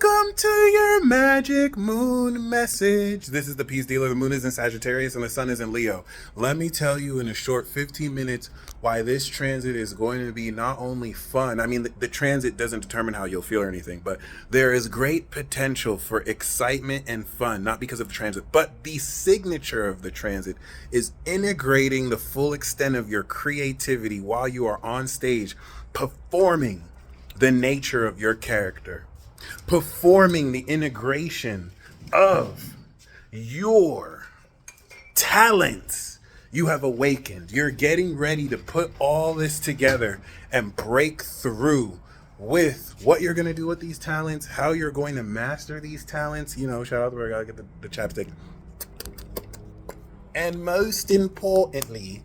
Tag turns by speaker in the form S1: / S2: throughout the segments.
S1: Welcome to your magic moon message. This is the peace dealer. The moon is in Sagittarius and the sun is in Leo. Let me tell you in a short 15 minutes why this transit is going to be not only fun. I mean, the transit doesn't determine how you'll feel or anything, but there is great potential for excitement and fun, not because of the transit, but the signature of the transit is integrating the full extent of your creativity while you are on stage performing the nature of your character, performing the integration of your talents you have awakened. You're getting ready to put all this together and break through with what you're going to do with these talents, how you're going to master these talents. You know, shout out to where I gotta get the chapstick. And most importantly,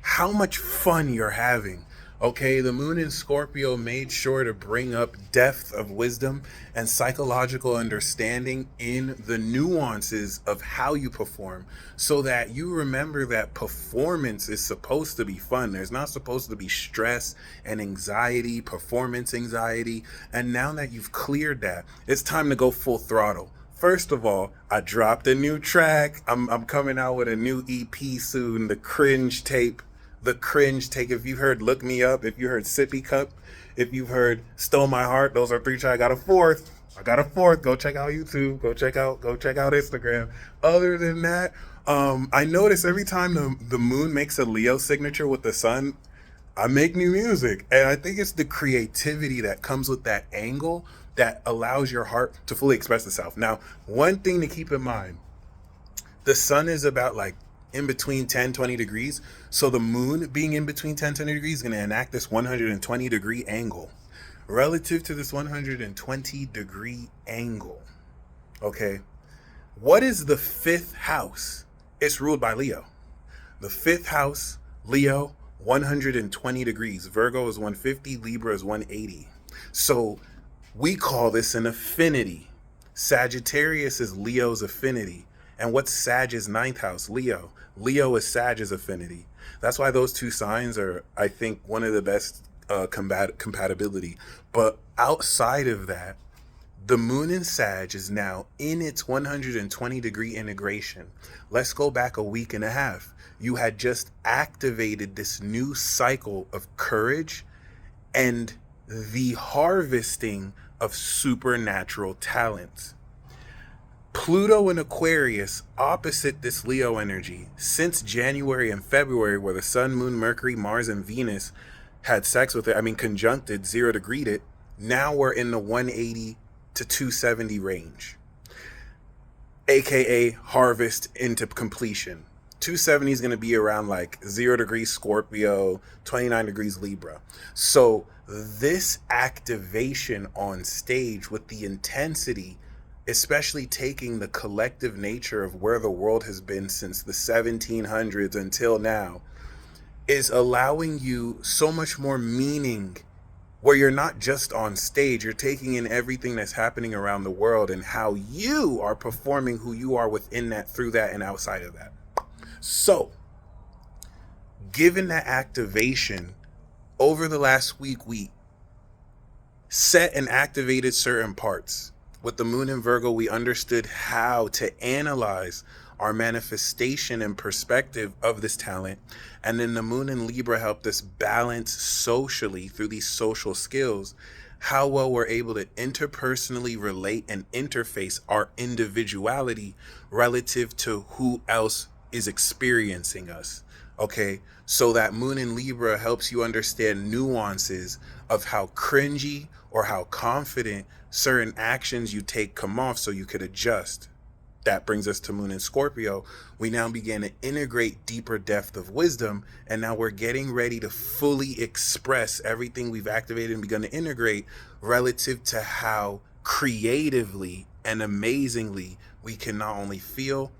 S1: how much fun you're having. Okay, the moon in Scorpio made sure to bring up depth of wisdom and psychological understanding in the nuances of how you perform, so that you remember that performance is supposed to be fun. There's not supposed to be stress and anxiety, performance anxiety. And now that you've cleared that, it's time to go full throttle. First of all, I dropped a new track. I'm coming out with a new EP soon, the Cringe Tape. The Cringe Take. If you've heard Look Me Up, if you heard Sippy Cup, if you've heard Stole My Heart, those are three tracks. I got a fourth. Go check out YouTube. Go check out Instagram. Other than that, I notice every time the moon makes a Leo signature with the sun, I make new music. And I think it's the creativity that comes with that angle that allows your heart to fully express itself. Now, one thing to keep in mind, the sun is about like in between 10-20 degrees, so the moon being in between 10-20 degrees is going to enact this 120 degree angle. Relative to this 120 degree angle, okay, what is the fifth house? It's ruled by Leo. The fifth house, Leo, 120 degrees. Virgo is 150, Libra is 180. So we call this an affinity. Sagittarius is Leo's affinity. And what's Sag's ninth house? Leo. Leo is Sag's affinity. That's why those two signs are, I think, one of the best compatibility. But outside of that, the moon in Sag is now in its 120 degree integration. Let's go back a week and a half. You had just activated this new cycle of courage and the harvesting of supernatural talents. Pluto in Aquarius opposite this Leo energy since January and February, where the sun, moon, Mercury, Mars, and Venus had sex with it. I mean, conjuncted, 0 degreed it. Now we're in the 180 to 270 range, aka harvest into completion. 270 is going to be around like 0 degrees Scorpio, 29 degrees Libra. So this activation on stage with the intensity, especially taking the collective nature of where the world has been since the 1700s until now, is allowing you so much more meaning, where you're not just on stage, you're taking in everything that's happening around the world and how you are performing who you are within that, through that, and outside of that. So, given that activation over the last week, we set and activated certain parts. With the moon in Virgo, we understood how to analyze our manifestation and perspective of this talent. And then the moon in Libra helped us balance socially through these social skills, how well we're able to interpersonally relate and interface our individuality relative to who else is experiencing us. Okay, so that moon in Libra helps you understand nuances of how cringy or how confident certain actions you take come off, so you could adjust. That brings us to moon in Scorpio. We now begin to integrate deeper depth of wisdom, and now we're getting ready to fully express everything we've activated and begun to integrate relative to how creatively and amazingly we can not only feel,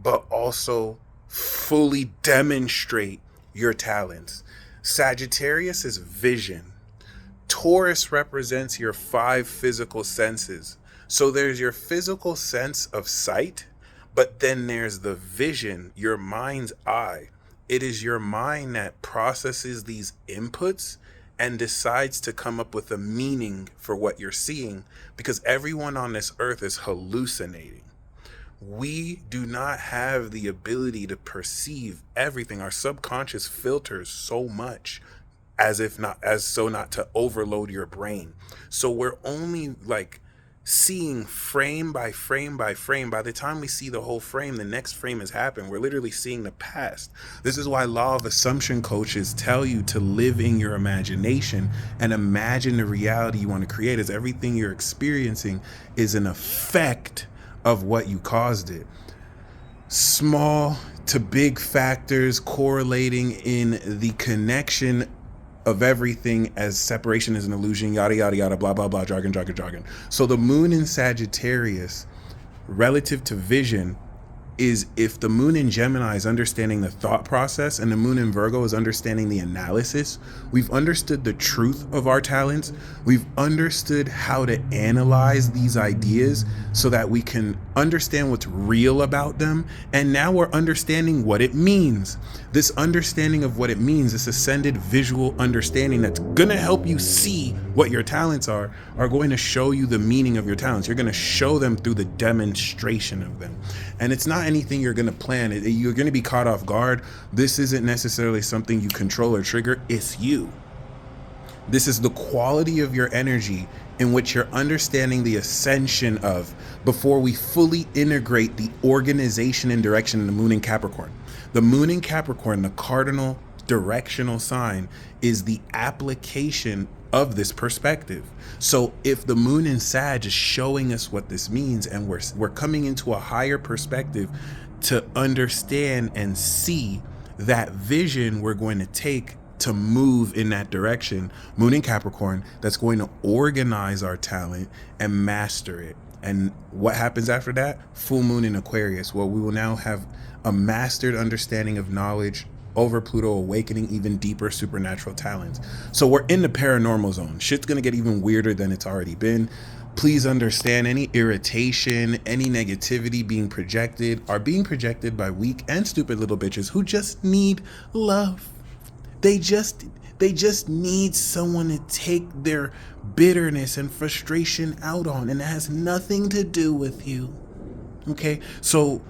S1: but also fully demonstrate your talents. Sagittarius is vision. Taurus represents your 5 physical senses. So there's your physical sense of sight, but then there's the vision, your mind's eye. It is your mind that processes these inputs and decides to come up with a meaning for what you're seeing, because everyone on this earth is hallucinating. We do not have the ability to perceive everything. Our subconscious filters so much not to overload your brain. So we're only like seeing frame by frame by frame. By the time we see the whole frame, the next frame has happened. We're literally seeing the past. This is why law of assumption coaches tell you to live in your imagination and imagine the reality you want to create, as everything you're experiencing is an effect of what you caused it. Small to big factors correlating in the connection of everything, as separation is an illusion, yada, yada, yada, blah, blah, blah, jargon, jargon, jargon. So the moon in Sagittarius, relative to vision, is if the moon in Gemini is understanding the thought process and the moon in Virgo is understanding the analysis, we've understood the truth of our talents. We've understood how to analyze these ideas so that we can understand what's real about them. And now we're understanding what it means. This understanding of what it means, this ascended visual understanding that's going to help you see what your talents are going to show you the meaning of your talents. You're going to show them through the demonstration of them. And it's not anything you're going to plan. You're going to be caught off guard. This isn't necessarily something you control or trigger. It's you. This is the quality of your energy in which you're understanding the ascension of before we fully integrate the organization and direction in the moon in Capricorn. The moon in Capricorn, the cardinal directional sign, is the application of this perspective. So if the moon in Sag is showing us what this means, and we're coming into a higher perspective to understand and see that vision we're going to take to move in that direction, moon in Capricorn, that's going to organize our talent and master it. And what happens after that? Full moon in Aquarius. Well, we will now have a mastered understanding of knowledge over Pluto, awakening even deeper supernatural talents. So we're in the paranormal zone. Shit's gonna get even weirder than it's already been. Please understand, any irritation, any negativity being projected are being projected by weak and stupid little bitches who just need love. They just need someone to take their bitterness and frustration out on, and it has nothing to do with you. Okay? So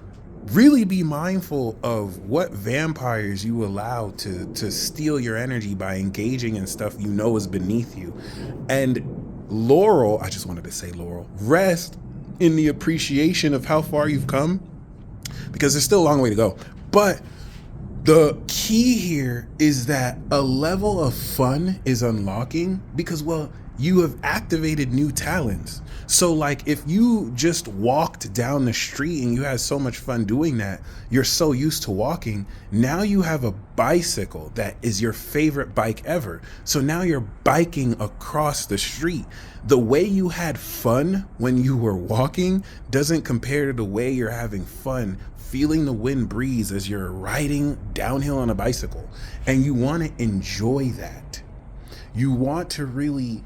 S1: really be mindful of what vampires you allow to steal your energy by engaging in stuff you know is beneath you. And Laurel, I just wanted to say Laurel, rest in the appreciation of how far you've come, because there's still a long way to go. But the key here is that a level of fun is unlocking because, well, you have activated new talents. So like if you just walked down the street and you had so much fun doing that, you're so used to walking, now you have a bicycle that is your favorite bike ever. So now you're biking across the street. The way you had fun when you were walking doesn't compare to the way you're having fun feeling the wind breeze as you're riding downhill on a bicycle. And you want to enjoy that. You want to really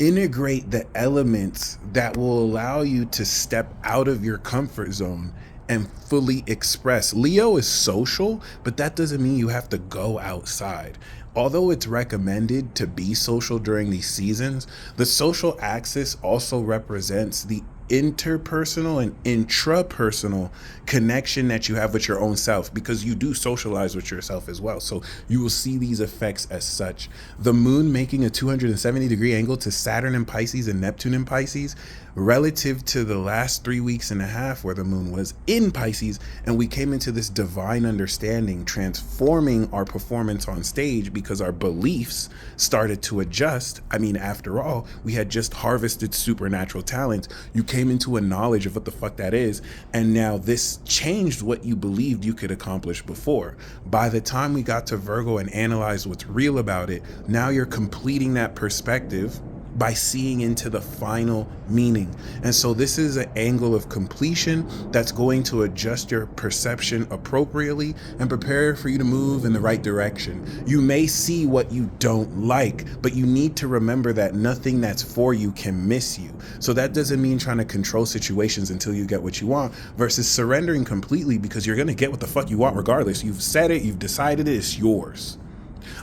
S1: integrate the elements that will allow you to step out of your comfort zone and fully express. Leo is social, but that doesn't mean you have to go outside. Although it's recommended to be social during these seasons, the social axis also represents the interpersonal and intrapersonal connection that you have with your own self, because you do socialize with yourself as well. So you will see these effects as such. The moon making a 270-degree angle to Saturn in Pisces and Neptune in Pisces, relative to the last 3 weeks and a half where the moon was in Pisces, and we came into this divine understanding, transforming our performance on stage because our beliefs started to adjust. I mean, after all, we had just harvested supernatural talent. You came into a knowledge of what the fuck that is, and now this changed what you believed you could accomplish before. By the time we got to Virgo and analyzed what's real about it, now you're completing that perspective by seeing into the final meaning. And so this is an angle of completion that's going to adjust your perception appropriately and prepare for you to move in the right direction. You may see what you don't like, but you need to remember that nothing that's for you can miss you. So that doesn't mean trying to control situations until you get what you want versus surrendering completely, because you're going to get what the fuck you want regardless. You've said it, you've decided it, it's yours.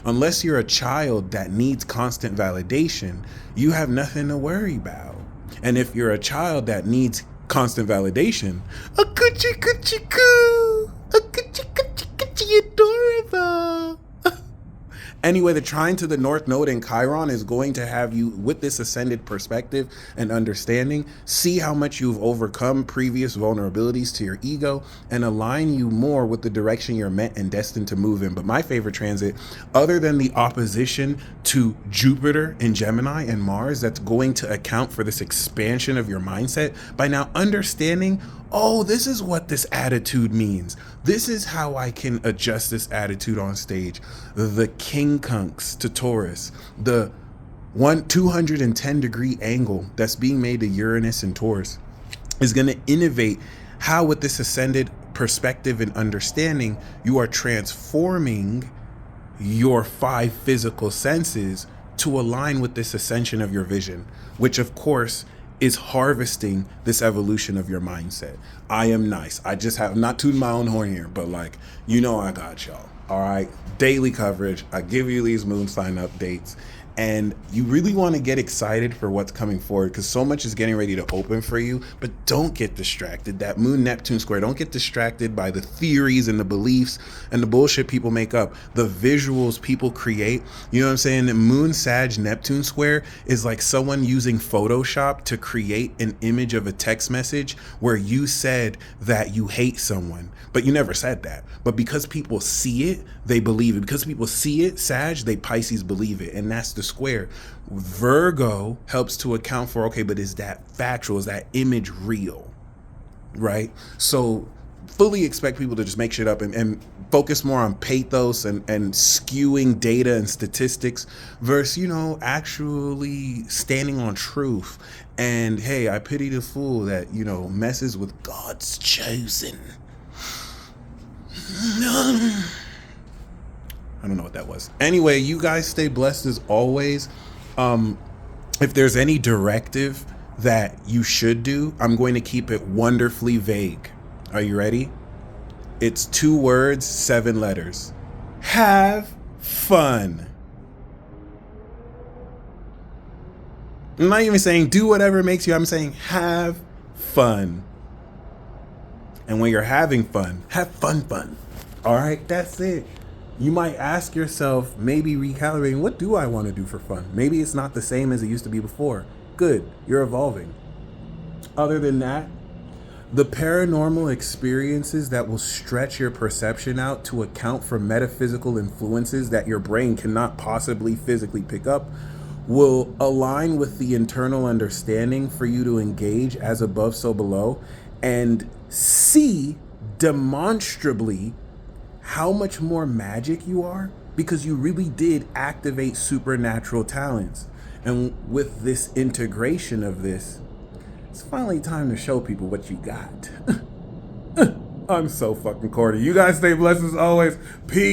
S1: Unless you're a child that needs constant validation, you have nothing to worry about. And if you're a child that needs constant validation, a coochie coochie coo, a coochie coochie coochie adorable. Anyway, the trine to the North Node in Chiron is going to have you, with this ascended perspective and understanding, see how much you've overcome previous vulnerabilities to your ego and align you more with the direction you're meant and destined to move in. But my favorite transit, other than the opposition to Jupiter in Gemini and Mars, that's going to account for this expansion of your mindset by now understanding, oh, this is what this attitude means. This is how I can adjust this attitude on stage. The quincunx to Taurus, the 210-degree angle that's being made to Uranus and Taurus is going to innovate how, with this ascended perspective and understanding, you are transforming your 5 physical senses to align with this ascension of your vision, which of course is harvesting this evolution of your mindset. I am nice. I just have, not tooting my own horn here, but like, you know, I got y'all. All right. Daily coverage. I give you these moon sign updates. And you really want to get excited for what's coming forward because so much is getting ready to open for you. But don't get distracted. That Moon-Neptune square, don't get distracted by the theories and the beliefs and the bullshit people make up, the visuals people create. You know what I'm saying? The Moon-Sag-Neptune square is like someone using Photoshop to create an image of a text message where you said that you hate someone, but you never said that. But because people see it, they believe it. Because people see it, Sag, they Pisces believe it. And that's the square. Virgo helps to account for, okay, but is that factual? Is that image real? Right? So fully expect people to just make shit up and focus more on pathos and skewing data and statistics versus, you know, actually standing on truth. And hey, I pity the fool that, you know, messes with God's chosen. I don't know what that was. Anyway, you guys stay blessed as always. If there's any directive that you should do, I'm going to keep it wonderfully vague. Are you ready? It's 2 words, 7 letters. Have fun. I'm not even saying do whatever makes you. I'm saying have fun. And when you're having fun, have fun. All right, that's it. You might ask yourself, maybe recalibrating, what do I want to do for fun? Maybe it's not the same as it used to be before. Good, you're evolving. Other than that, the paranormal experiences that will stretch your perception out to account for metaphysical influences that your brain cannot possibly physically pick up will align with the internal understanding for you to engage as above, so below, and see demonstrably how much more magic you are because you really did activate supernatural talents. And with this integration of this, it's finally time to show people what you got. I'm so fucking corny. You guys stay blessed as always. Peace.